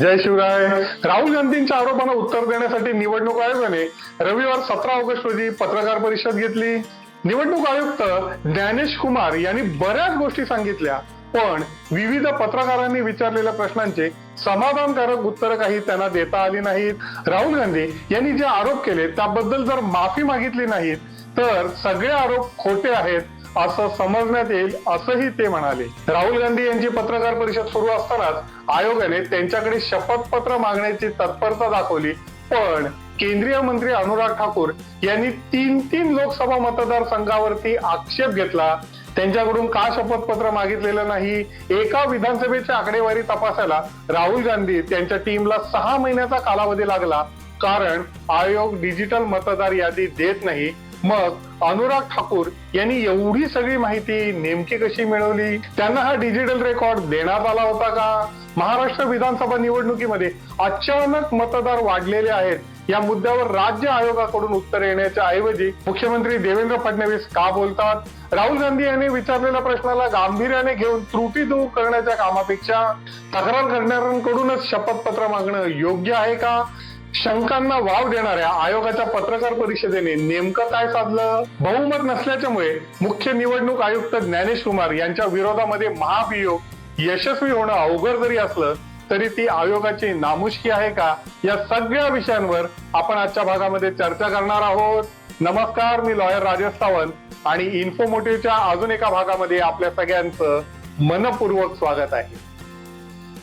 जय शिवराय. राहुल गांधींच्या आरोपांना उत्तर देण्यासाठी निवडणूक आयोगाने रविवार 17 ऑगस्ट रोजी पत्रकार परिषद घेतली. निवडणूक आयुक्त ज्ञानेश कुमार यांनी बऱ्याच गोष्टी सांगितल्या, पण विविध पत्रकारांनी विचारलेल्या प्रश्नांचे समाधानकारक उत्तर काही त्यांना देता आली नाहीत. राहुल गांधी यांनी जे आरोप केले त्याबद्दल जर माफी मागितली नाहीत तर सगळे आरोप खोटे आहेत असं समजण्यात येईल असंही ते म्हणाले. राहुल गांधी यांची पत्रकार परिषद सुरू असतानाच आयोगाने त्यांच्याकडे शपथपत्र मागण्याची तत्परता दाखवली, पण केंद्रीय मंत्री अनुराग ठाकूर यांनी तीन लोकसभा मतदारसंघावरती आक्षेप घेतला. त्यांच्याकडून का शपथपत्र मागितलेलं नाही, एका विधानसभेची आकडेवारी तपासायला राहुल गांधी त्यांच्या टीमला 6 महिन्याचा कालावधी लागला, कारण आयोग डिजिटल मतदार यादी देत नाही. मग अनुराग ठाकूर यांनी एवढी सगळी माहिती नेमकी कशी मिळवली? त्यांना हा डिजिटल रेकॉर्ड देण्यात आला होता का? महाराष्ट्र विधानसभा निवडणुकीमध्ये अचानक मतदार वाढलेले आहेत या मुद्द्यावर राज्य आयोगाकडून उत्तर येण्याच्या ऐवजी मुख्यमंत्री देवेंद्र फडणवीस का बोलतात? राहुल गांधी यांनी विचारलेल्या प्रश्नाला गांभीर्याने घेऊन त्रुटी दूर करण्याच्या कामापेक्षा तक्रार करणाऱ्यांकडूनच शपथपत्र मागणं योग्य आहे का? शंकांना वाव देणाऱ्या आयोगाच्या पत्रकार परिषदेने नेमकं काय साधलं? बहुमत नसल्याच्यामुळे मुख्य निवडणूक आयुक्त ज्ञानेश कुमार यांच्या विरोधामध्ये महाभियोग यशस्वी होणं अवघड जरी असलं तरी ती आयोगाची नामुष्की आहे का? या सगळ्या विषयांवर आपण आजच्या भागामध्ये चर्चा करणार आहोत. नमस्कार, मी लॉयर राजेश सावंत आणि इन्फोमोटिव्हच्या अजून एका भागामध्ये आपल्या सगळ्यांचं मनपूर्वक स्वागत आहे.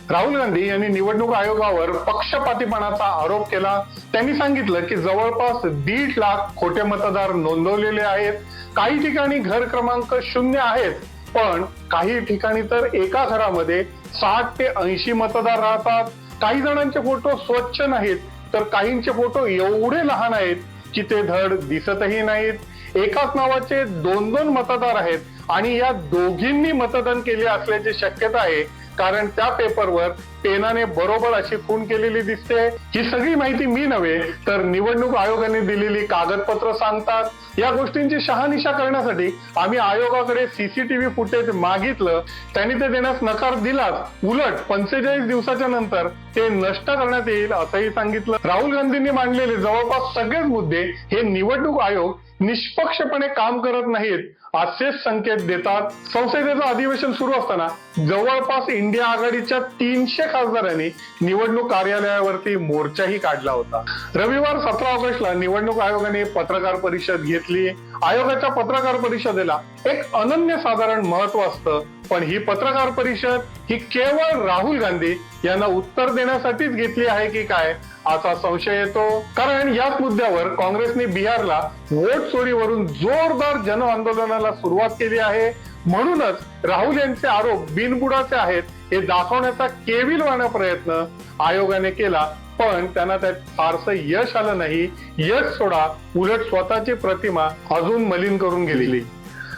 राहुल गांधी यांनी निवडणूक आयोगावर पक्षपातीपणाचा आरोप केला. त्यांनी सांगितलं की जवळपास 1.5 लाख खोटे मतदार नोंदवलेले आहेत. काही ठिकाणी घर क्रमांक 0 आहेत, पण काही ठिकाणी तर एका घरामध्ये 60 ते 80 मतदार राहतात. काही जणांचे फोटो स्वच्छ नाहीत, तर काहींचे फोटो एवढे लहान आहेत की ते धड दिसतही नाहीत. एकाच नावाचे 2 मतदार आहेत आणि या दोघींनी मतदान केले असल्याची शक्यता आहे, कारण त्या पेपरवर पेनाने बरोबर अशी खूण केलेली दिसते. ही सगळी माहिती मी नव्हे तर निवडणूक आयोगाने दिलेली कागदपत्र सांगतात. या गोष्टींची शहानिशा करण्यासाठी आम्ही आयोगाकडे सीसीटीव्ही फुटेज मागितलं. त्यांनी ते देण्यास नकार दिलाच, उलट 45 दिवसाच्या नंतर ते नष्ट करण्यात येईल असंही सांगितलं. राहुल गांधींनी मांडलेले जवळपास सगळेच मुद्दे हे निवडणूक आयोग निष्पक्षपणे काम करत नाहीत असेच संकेत देतात. संसदेचं अधिवेशन सुरू असताना जवळपास इंडिया आघाडीच्या 300 खासदारांनी निवडणूक कार्यालयावरती मोर्चाही काढला होता. रविवार 17 ऑगस्टला निवडणूक आयोगाने पत्रकार परिषद घेतली. आयोगाच्या पत्रकार परिषदेला एक अनन्यसाधारण महत्व असतं, पण ही पत्रकार परिषद ही केवळ राहुल गांधी यांना उत्तर देण्यासाठीच घेतली आहे की काय असा संशय येतो. कारण याच मुद्द्यावर काँग्रेसने बिहारला वोट चोरीवरून जोरदार जन आंदोलनाला सुरुवात केली आहे. म्हणूनच राहुल यांचे आरोप बिनबुडाचे आहेत हे दाखवण्याचा केविलवाणा प्रयत्न आयोगाने केला, पण त्यांना त्यात फारसं यश आलं नाही. यश सोडा, उलट स्वतःची प्रतिमा अजून मलिन करून गेलेली.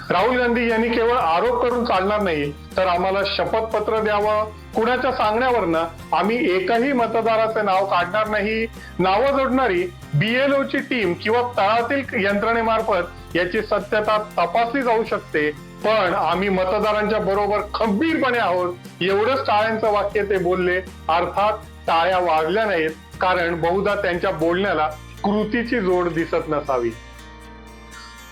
राहुल गांधी यांनी केवळ आरोप करून चालणार नाही, तर आम्हाला शपथपत्र द्यावं. कुणाच्या सांगण्यावरनं आम्ही एकही मतदाराचं नाव काढणार नाही. नावं जोडणारी BLO ची टीम किंवा तळातील यंत्रणेमार्फत याची सत्यता तपासली जाऊ शकते, पण आम्ही मतदारांच्या बरोबर खंबीरपणे आहोत एवढंच टाळ्यांचं वाक्य ते बोलले. अर्थात टाळ्या वाजल्या नाहीत, कारण बहुधा त्यांच्या बोलण्याला कृतीची जोड दिसत नसावी.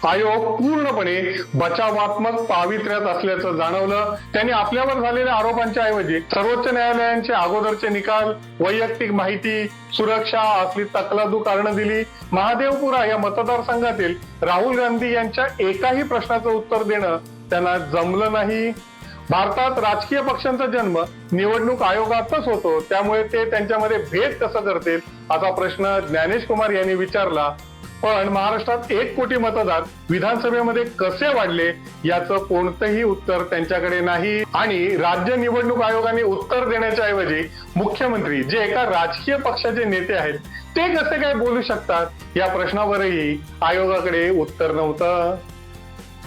आयोग पूर्णपणे बचावात्मक पावित्र्यात असल्याचं जाणवलं. त्यांनी आपल्यावर झालेल्या आरोपांच्या ऐवजी सर्वोच्च न्यायालयांचे अगोदरचे निकाल, वैयक्तिक माहिती, सुरक्षा असली तकलादू कारणं दिली. महादेवपुरा या मतदारसंघातील राहुल गांधी यांच्या एकाही प्रश्नाचं उत्तर देणं त्यांना जमलं नाही. भारतात राजकीय पक्षांचा जन्म निवडणूक आयोगातच होतो, त्यामुळे ते त्यांच्यामध्ये भेद कसं करतील असा प्रश्न ज्ञानेश कुमार यांनी विचारला. पण महाराष्ट्रात 1 कोटी मतदार विधानसभेमध्ये कसे वाढले याचं कोणतंही उत्तर त्यांच्याकडे नाही. आणि राज्य निवडणूक आयोगाने उत्तर देण्याच्या ऐवजी मुख्यमंत्री, जे एका राजकीय पक्षाचे नेते आहेत, ते कसे काय बोलू शकतात या प्रश्नावरही आयोगाकडे उत्तर नव्हतं.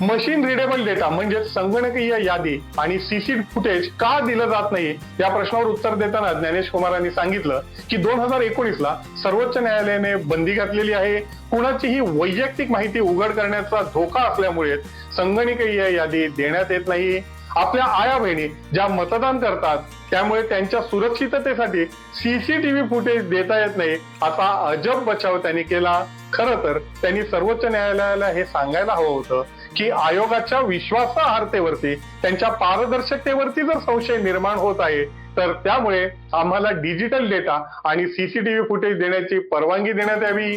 मशीन रिडेबल डेटा म्हणजे संगणकीय यादी आणि सीसी फुटेज का दिलं जात नाही या प्रश्नावर उत्तर देताना ज्ञानेश कुमारांनी सांगितलं की 2019ला सर्वोच्च न्यायालयाने बंदी घातलेली आहे. कुणाचीही वैयक्तिक माहिती उघड करण्याचा धोका असल्यामुळे संगणकीय यादी देण्यात येत नाही. आपल्या आया बहिणी ज्या मतदान करतात त्यामुळे त्यांच्या सुरक्षिततेसाठी सीसीटीव्ही फुटेज देता येत नाही असा अजब बचाव त्यांनी केला. खरं तर त्यांनी सर्वोच्च न्यायालयाला हे सांगायला हवं होतं की आयोगाच्या विश्वासार्हतेवरती, त्यांच्या पारदर्शकतेवरती जर संशय निर्माण होत आहे तर त्यामुळे आम्हाला डिजिटल डेटा आणि सीसीटीव्ही फुटेज देण्याची परवानगी देण्यात यावी.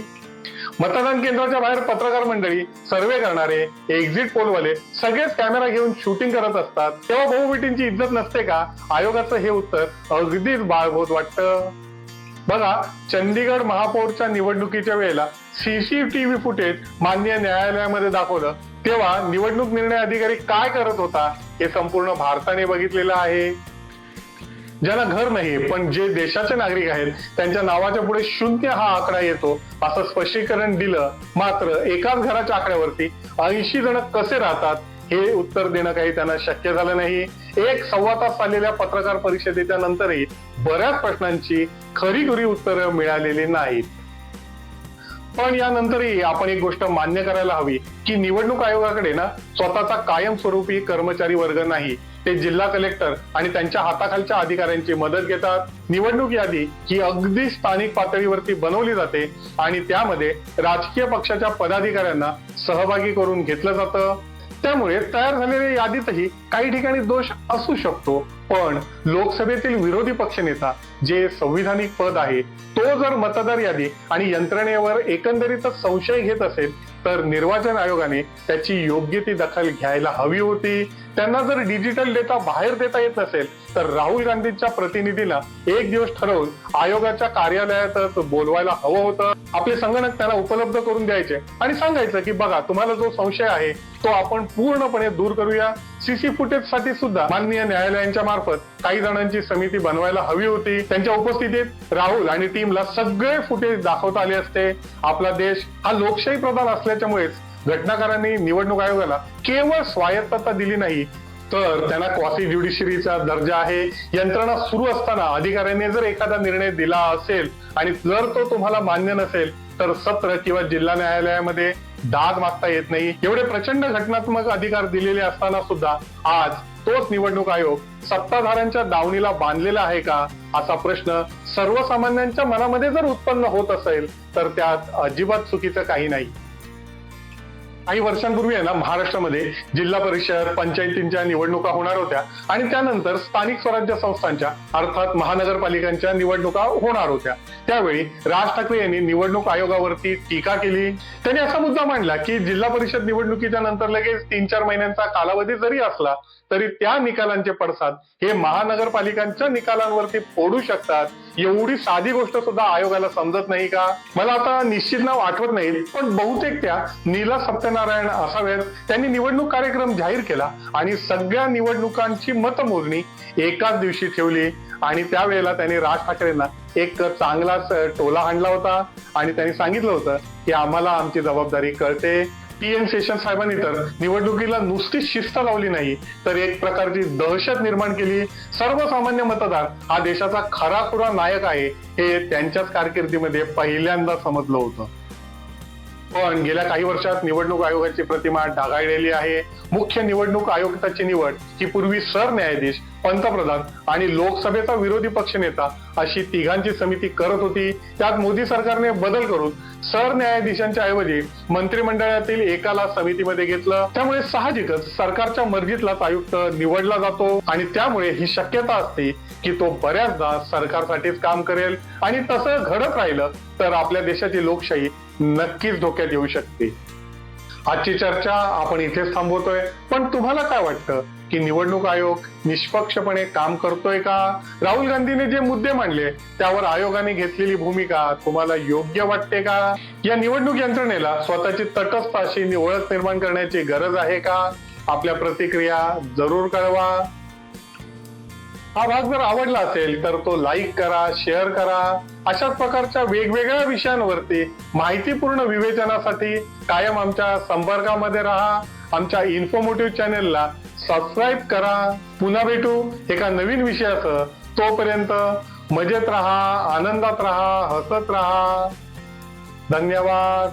मतदान केंद्राच्या बाहेर पत्रकार मंडळी, सर्वे करणारे, एक्झिट पोलवाले सगळेच कॅमेरा घेऊन शूटिंग करत असतात, तेव्हा बहुमतींची इज्जत नसते का? आयोगाचं हे उत्तर अगदीच बाळगोत वाटतं. बघा, चंदीगड महापौरच्या निवडणुकीच्या वेळेला सीसीटीव्ही फुटेज माननीय न्यायालयामध्ये दाखवलं तेव्हा निवडणूक निर्णय अधिकारी काय करत होता हे संपूर्ण भारताने बघितलेलं आहे. ज्यांना घर नाही पण जे देशाचे नागरिक आहेत त्यांच्या नावाच्या पुढे 0 हा आकडा येतो असं स्पष्टीकरण दिलं, मात्र एकाच घराच्या आकड्यावरती 80 जण कसे राहतात हे उत्तर देणं काही त्यांना शक्य झालं नाही. 1-1.25 तास चाललेल्या पत्रकार परिषदेच्या नंतरही बऱ्याच प्रश्नांची खरीखुरी उत्तरं मिळालेली नाहीत. पण यानंतरही आपण एक गोष्ट मान्य करायला हवी की निवडणूक आयोगाकडे ना स्वतःचा कायमस्वरूपी कर्मचारी वर्ग नाही. ते जिल्हा कलेक्टर आणि त्यांच्या हाताखालच्या अधिकाऱ्यांची मदत घेतात. निवडणूक यादी ही अगदी स्थानिक पातळीवरती बनवली जाते आणि त्यामध्ये राजकीय पक्षाच्या पदाधिकाऱ्यांना सहभागी करून घेतलं जातं. त्यामुळे तयार झालेल्या यादीतही काही ठिकाणी दोष असू शकतो, पण लोकसभेतील विरोधी पक्षनेता जे संविधानिक पद आहे तो जर मतदार यादी आणि यंत्रणेवर एकंदरीतच संशय घेत असेल तर निर्वाचन आयोगाने त्याची योग्य ती दखल घ्यायला हवी होती. त्यांना जर डिजिटल डेटा बाहेर देता येत नसेल तर राहुल गांधींच्या प्रतिनिधीला एक दिवस ठरवून आयोगाच्या कार्यालयातच बोलवायला हवं होतं. आपले संगणक त्यांना उपलब्ध करून द्यायचे आणि सांगायचं की बघा, तुम्हाला जो संशय आहे तो आपण पूर्णपणे दूर करूया. सीसी फुटेज साठी सुद्धा माननीय न्यायालयांच्या मार्फत काही जणांची समिती बनवायला हवी होती. त्यांच्या उपस्थितीत राहुल आणि टीमला सगळे फुटेज दाखवता आले असते. आपला देश हा लोकशाही प्रधान असल्याच्यामुळेच घटनाकारांनी निवडणूक आयोगाला केवळ स्वायत्तता दिली नाही तर त्यांना क्वासी ज्युडिशरीचा दर्जा आहे. यंत्रणा सुरू असताना अधिकाऱ्यांनी जर एखादा निर्णय दिला असेल आणि जर तो तुम्हाला मान्य नसेल तर सत्र किंवा जिल्हा न्यायालयामध्ये दाद मागता येत नाही. एवढे प्रचंड घटनात्मक अधिकार दिलेले असताना सुद्धा आज तोच निवडणूक आयोग सत्ताधाऱ्यांच्या दावणीला बांधलेला आहे का असा प्रश्न सर्वसामान्यांच्या मनामध्ये जर उत्पन्न होत असेल तर त्यात अजिबात चुकीचं काही नाही. काही वर्षांपूर्वी आहे ना महाराष्ट्रामध्ये जिल्हा परिषद, पंचायतींच्या निवडणुका होणार होत्या आणि त्यानंतर स्थानिक स्वराज्य संस्थांच्या अर्थात महानगरपालिकांच्या निवडणुका होणार होत्या. त्यावेळी राज ठाकरे यांनी निवडणूक आयोगावरती टीका केली. त्यांनी असा मुद्दा मांडला की जिल्हा परिषद निवडणुकीच्या नंतर लगेच 3-4 महिन्यांचा कालावधी जरी असला तरी त्या निकालांचे पडसाद हे महानगरपालिकांच्या निकालांवरती फोडू शकतात. एवढी साधी गोष्ट सुद्धा आयोगाला समजत नाही का? मला आता निश्चित नाव आठवत नाही, पण बहुतेक त्या नीला सत्यनारायण असावेत. त्यांनी निवडणूक कार्यक्रम जाहीर केला आणि सगळ्या निवडणुकांची मतमोजणी एकाच दिवशी ठेवली आणि त्यावेळेला त्यांनी राज ठाकरेंना एक चांगलाच टोला हाणला होता आणि त्यांनी सांगितलं होतं की आम्हाला आमची जबाबदारी कळते. टी.एन. शेषन साहेबांनी तर निवडणुकीला नुसती शिस्त लावली नाही तर एक प्रकारची दहशत निर्माण केली. सर्वसामान्य मतदार हा देशाचा खराखुरा नायक आहे हे त्यांच्याच कारकिर्दीमध्ये पहिल्यांदा समजलं होतं. पण गेल्या काही वर्षात निवडणूक आयोगाची प्रतिमा ढागाळलेली आहे. मुख्य निवडणूक आयुक्ताची निवड ही पूर्वी सरन्यायाधीश, पंतप्रधान आणि लोकसभेचा विरोधी पक्षनेता अशी तिघांची समिती करत होती. त्यात मोदी सरकारने बदल करून सरन्यायाधीशांच्या ऐवजी मंत्रिमंडळातील एकाला समितीमध्ये घेतलं. त्यामुळे साहजिकच सरकारच्या मर्जीतलाच आयुक्त निवडला जातो आणि त्यामुळे ही शक्यता असते की तो बऱ्याचदा सरकारसाठीच काम करेल आणि तसं घडत राहिलं तर आपल्या देशाची लोकशाही नक्कीच धोक्यात येऊ शकते. आजची चर्चा आपण इथेच थांबवतोय, पण तुम्हाला काय वाटतं की निवडणूक आयोग निष्पक्षपणे काम करतोय का? राहुल गांधींनी जे मुद्दे मांडले त्यावर आयोगाने घेतलेली भूमिका तुम्हाला योग्य वाटते का? या निवडणूक यंत्रणेला स्वतःची तटस्थ अशी ओळख निर्माण करण्याची गरज आहे का? आपल्या प्रतिक्रिया जरूर कळवा. हा भाग जर आवडला असेल तर तो लाईक करा, शेअर करा. अशाच प्रकारच्या वेगवेगळ्या विषयांवरती माहितीपूर्ण विवेचनासाठी कायम आमच्या संपर्कामध्ये राहा. आमच्या इन्फॉर्मेटिव्ह चॅनेलला सबस्क्राईब करा. पुन्हा भेटू एका नवीन विषयासह. तोपर्यंत मजेत राहा, आनंदात राहा, हसत राहा. धन्यवाद.